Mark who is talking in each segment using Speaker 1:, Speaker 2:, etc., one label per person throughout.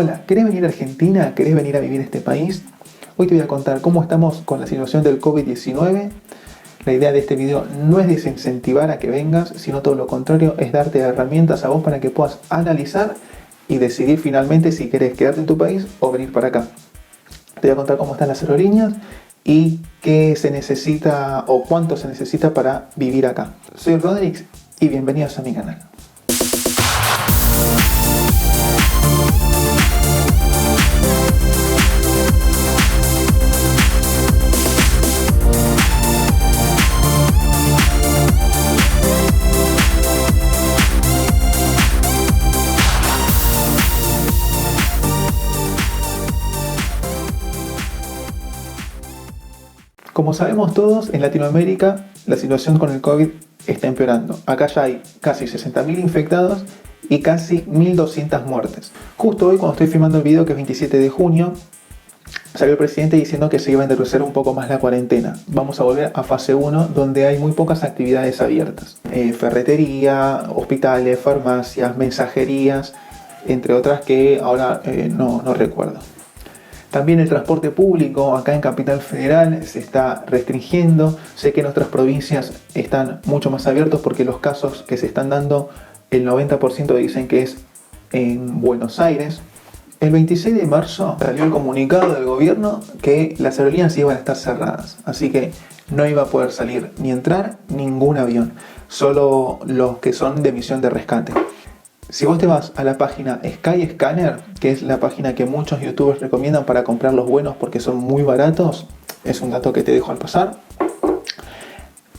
Speaker 1: Hola, ¿querés venir a Argentina? ¿Querés venir a vivir a este país? Hoy te voy a contar cómo estamos con la situación del COVID-19. La idea de este video no es desincentivar a que vengas, sino todo lo contrario, es darte herramientas a vos para que puedas analizar y decidir finalmente si querés quedarte en tu país o venir para acá. Te voy a contar cómo están las aerolíneas y qué se necesita o cuánto se necesita para vivir acá. Soy Rodrix y bienvenidos a mi canal. Como sabemos todos, en Latinoamérica la situación con el COVID está empeorando. Acá ya hay casi 60.000 infectados y casi 1.200 muertes. Justo hoy, cuando estoy filmando el video, que es 27 de junio, salió el presidente diciendo que se iba a endurecer un poco más la cuarentena. Vamos a volver a fase 1, donde hay muy pocas actividades abiertas. Ferretería, hospitales, farmacias, mensajerías, entre otras que ahora no recuerdo. También el transporte público acá en Capital Federal se está restringiendo. Sé que en otras provincias están mucho más abiertos porque los casos que se están dando, el 90% dicen que es en Buenos Aires. El 26 de marzo salió el comunicado del gobierno que las aerolíneas iban a estar cerradas. Así que no iba a poder salir ni entrar ningún avión. Solo los que son de misión de rescate. Si vos te vas a la página Skyscanner, que es la página que muchos youtubers recomiendan para comprar los vuelos porque son muy baratos, es un dato que te dejo al pasar,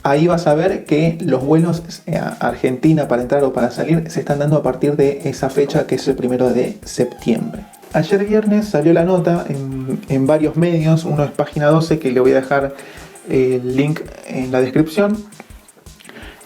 Speaker 1: ahí vas a ver que los vuelos a Argentina para entrar o para salir se están dando a partir de esa fecha, que es el 1 de septiembre. Ayer viernes salió la nota en varios medios, uno es Página 12, que le voy a dejar el link en la descripción,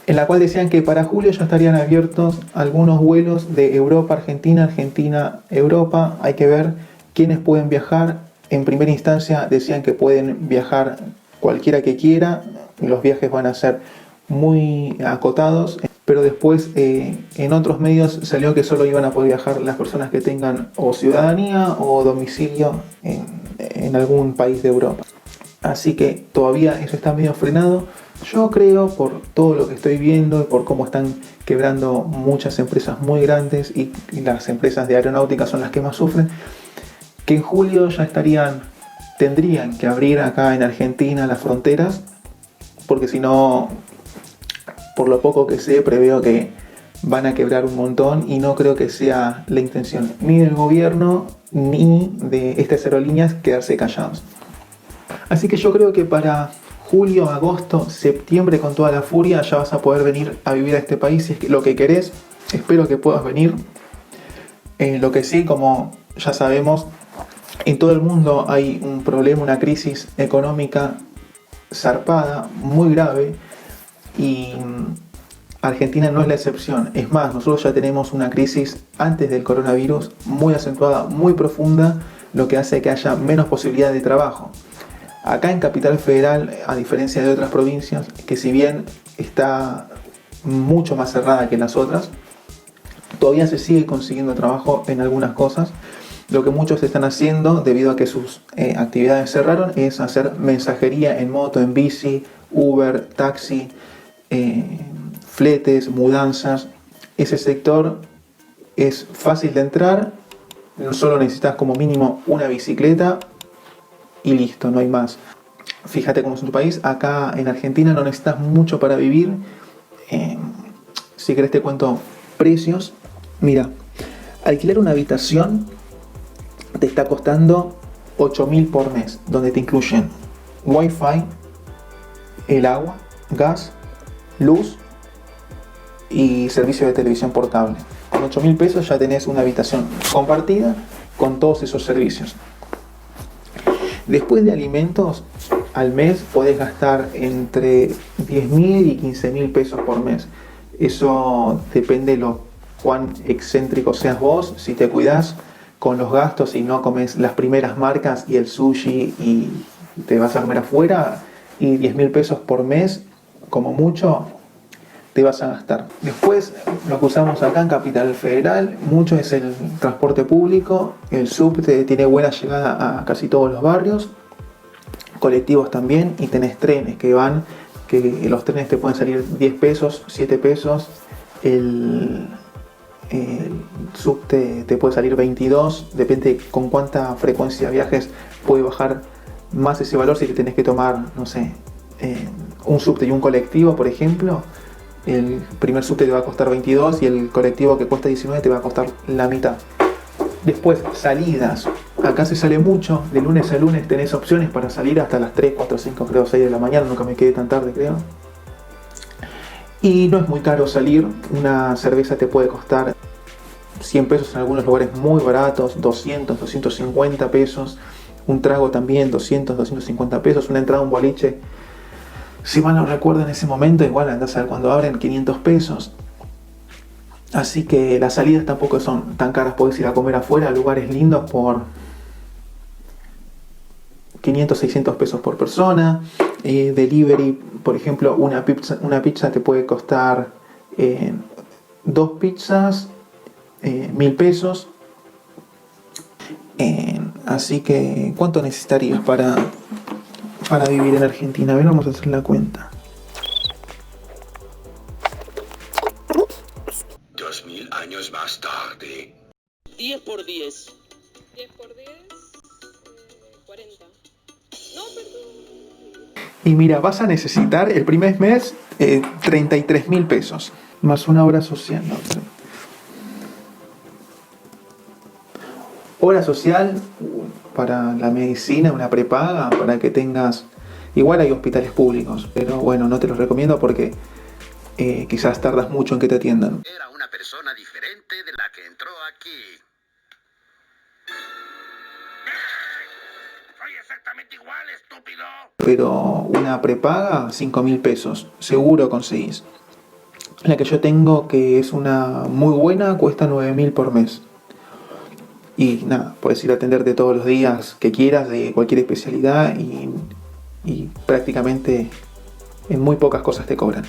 Speaker 1: en la cual decían que para julio ya estarían abiertos algunos vuelos de Europa, Argentina, Argentina, Europa. Hay que ver quiénes pueden viajar. En primera instancia decían que pueden viajar cualquiera que quiera, los viajes van a ser muy acotados, pero después en otros medios salió que solo iban a poder viajar las personas que tengan o ciudadanía o domicilio en algún país de Europa. Así que todavía eso está medio frenado. Yo creo, por todo lo que estoy viendo y por cómo están quebrando muchas empresas muy grandes y las empresas de aeronáutica son las que más sufren, que en julio ya tendrían que abrir acá en Argentina las fronteras, porque si no, por lo poco que sé, preveo que van a quebrar un montón y no creo que sea la intención ni del gobierno ni de estas aerolíneas quedarse callados. Así que yo creo que para julio, agosto, septiembre, con toda la furia, ya vas a poder venir a vivir a este país si es lo que querés. Espero que puedas venir. Lo que sí, como ya sabemos, en todo el mundo hay un problema, una crisis económica zarpada, muy grave, y Argentina no es la excepción. Es más, nosotros ya tenemos una crisis antes del coronavirus muy acentuada, muy profunda, lo que hace que haya menos posibilidad de trabajo. Acá en Capital Federal, a diferencia de otras provincias, que si bien está mucho más cerrada que las otras, todavía se sigue consiguiendo trabajo en algunas cosas. Lo que muchos están haciendo, debido a que sus actividades cerraron, es hacer mensajería en moto, en bici, Uber, taxi, fletes, mudanzas. Ese sector es fácil de entrar, solo necesitas como mínimo una bicicleta y listo, no hay más. Fíjate cómo es en tu país. Acá en Argentina no necesitas mucho para vivir. Si querés te cuento precios. Mira, alquilar una habitación te está costando 8.000 por mes, donde te incluyen wifi, el agua, gas, luz y servicio de televisión por cable. Con 8.000 pesos ya tenés una habitación compartida con todos esos servicios. Después de alimentos, al mes podés gastar entre 10.000 y 15.000 pesos por mes. Eso depende de cuán excéntrico seas vos, si te cuidás con los gastos y no comes las primeras marcas y el sushi y te vas a comer afuera, y 10.000 pesos por mes, como mucho, te vas a gastar. Después, lo que usamos acá en Capital Federal, mucho es el transporte público. El subte tiene buena llegada a casi todos los barrios, colectivos también, y tenés trenes que los trenes te pueden salir 10 pesos, 7 pesos. El subte te puede salir 22, depende con cuánta frecuencia viajes, puede bajar más ese valor si te tenés que tomar, no sé, un subte y un colectivo, por ejemplo. El primer subte te va a costar 22 y el colectivo, que cuesta 19, te va a costar la mitad. Después, salidas. Acá se sale mucho, de lunes a lunes tenés opciones para salir hasta las 3, 4, 5, creo 6 de la mañana, nunca me quedé tan tarde, creo. Y no es muy caro salir, una cerveza te puede costar 100 pesos en algunos lugares muy baratos, 200, 250 pesos, un trago también 200, 250 pesos, una entrada a un boliche, si mal no recuerdo en ese momento, igual andás a ver cuando abren, 500 pesos. Así que las salidas tampoco son tan caras, podés ir a comer afuera a lugares lindos por 500, 600 pesos por persona. Delivery, por ejemplo, una pizza te puede costar 2 pizzas, 1000 pesos. Así que, ¿cuánto necesitarías para vivir en Argentina? A ver, vamos a hacer la cuenta.
Speaker 2: 2000 años más tarde.
Speaker 3: 10 por 10.
Speaker 4: 10 por 10, 40. No, perdón.
Speaker 1: Y mira, vas a necesitar el primer mes 33.000 pesos, más una hora social. ¿No? Hora social para la medicina, una prepaga, para que tengas... Igual hay hospitales públicos, pero bueno, no te los recomiendo porque quizás tardas mucho en que te atiendan.
Speaker 2: Era una persona diferente de la que entró aquí. Soy exactamente igual, estúpido.
Speaker 1: Pero una prepaga, 5.000 pesos, seguro conseguís. La que yo tengo, que es una muy buena, cuesta 9.000 por mes. Y nada, puedes ir a atenderte todos los días que quieras, de cualquier especialidad, y prácticamente en muy pocas cosas te cobran.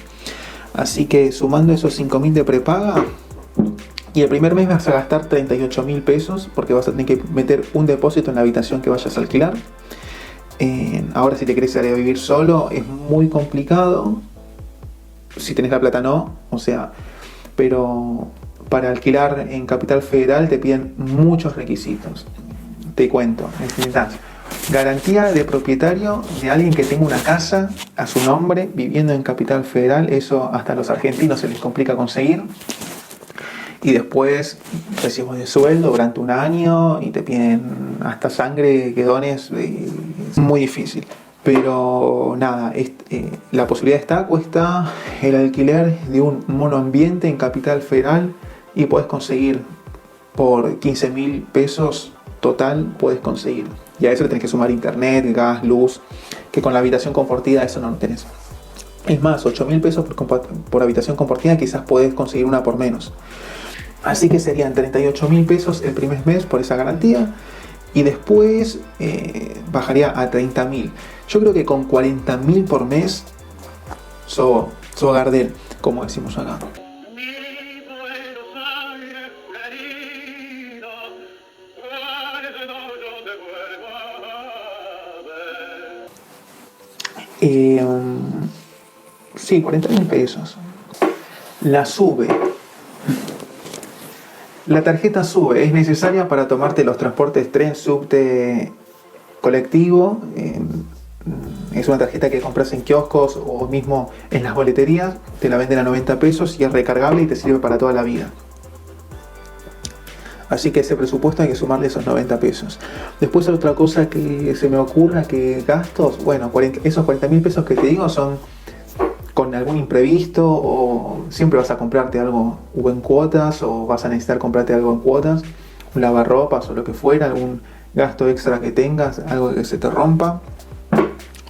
Speaker 1: Así que sumando esos 5.000 de prepaga, y el primer mes vas a gastar 38.000 pesos, porque vas a tener que meter un depósito en la habitación que vayas a alquilar. Ahora, si te querés ir a vivir solo, es muy complicado. Si tenés la plata, no. O sea, pero para alquilar en Capital Federal te piden muchos requisitos. Te cuento, necesitas garantía de propietario de alguien que tenga una casa a su nombre viviendo en Capital Federal. Eso hasta a los argentinos se les complica conseguir. Y después recibo de sueldo durante un año y te piden hasta sangre que dones. Es muy difícil. Pero nada, la posibilidad cuesta el alquiler de un monoambiente en Capital Federal, y puedes conseguir por 15.000 pesos total, puedes conseguir. Y a eso le tenés que sumar internet, gas, luz, que con la habitación compartida eso no lo tenés. Es más, 8.000 pesos por habitación compartida, quizás podés conseguir una por menos. Así que serían 38.000 pesos el primer mes por esa garantía, y después bajaría a 30.000. Yo creo que con 40.000 por mes, so Gardel, como decimos acá. Sí, 40.000 pesos. La SUBE. La tarjeta SUBE es necesaria para tomarte los transportes tren, subte, colectivo. Es una tarjeta que compras en kioscos o mismo en las boleterías. Te la venden a 90 pesos y es recargable y te sirve para toda la vida. Así que ese presupuesto hay que sumarle esos 90 pesos. Después otra cosa que se me ocurra, que gastos, bueno, esos 40.000 pesos que te digo son con algún imprevisto, o siempre vas a comprarte algo o en cuotas, o vas a necesitar comprarte algo en cuotas, un lavarropas o lo que fuera, algún gasto extra que tengas, algo que se te rompa.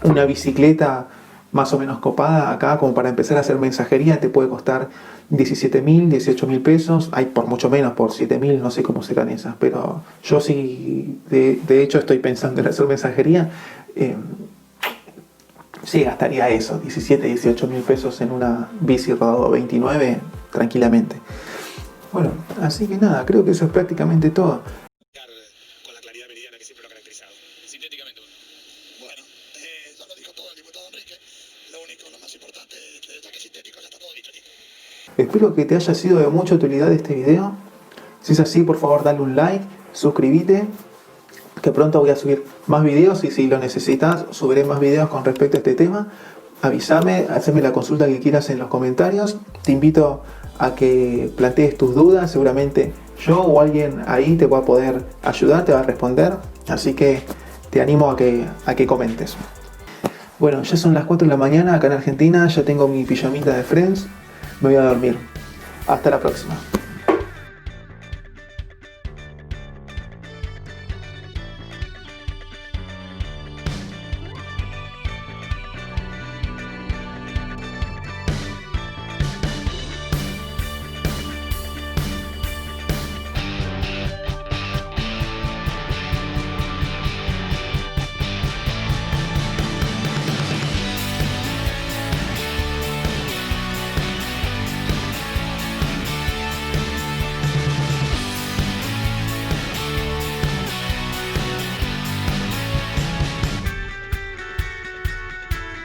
Speaker 1: Una bicicleta más o menos copada acá, como para empezar a hacer mensajería, te puede costar 17.000, 18.000 pesos. Hay por mucho menos, por 7.000, no sé cómo serán esas, pero yo sí, de hecho estoy pensando en hacer mensajería. sí, gastaría eso, 17, 18 mil pesos en una bici Rodado 29 tranquilamente. Bueno, así que nada, creo que eso es prácticamente todo.
Speaker 2: Con la claridad meridiana que siempre lo ha caracterizado. Sintéticamente. Bueno, ya lo dijo todo el diputado Enrique. Lo más importante es que sintético, ya está todo dicho aquí.
Speaker 1: Espero que te haya sido de mucha utilidad este video. Si es así, por favor dale un like, suscríbete, que pronto voy a subir más videos y si lo necesitas subiré más videos con respecto a este tema. Avísame, haceme la consulta que quieras en los comentarios. Te invito a que plantees tus dudas, seguramente yo o alguien ahí te va a poder ayudar, te va a responder. Así que te animo a que comentes. Bueno, ya son las 4 de la mañana acá en Argentina, ya tengo mi pijamita de Friends, me voy a dormir. Hasta la próxima.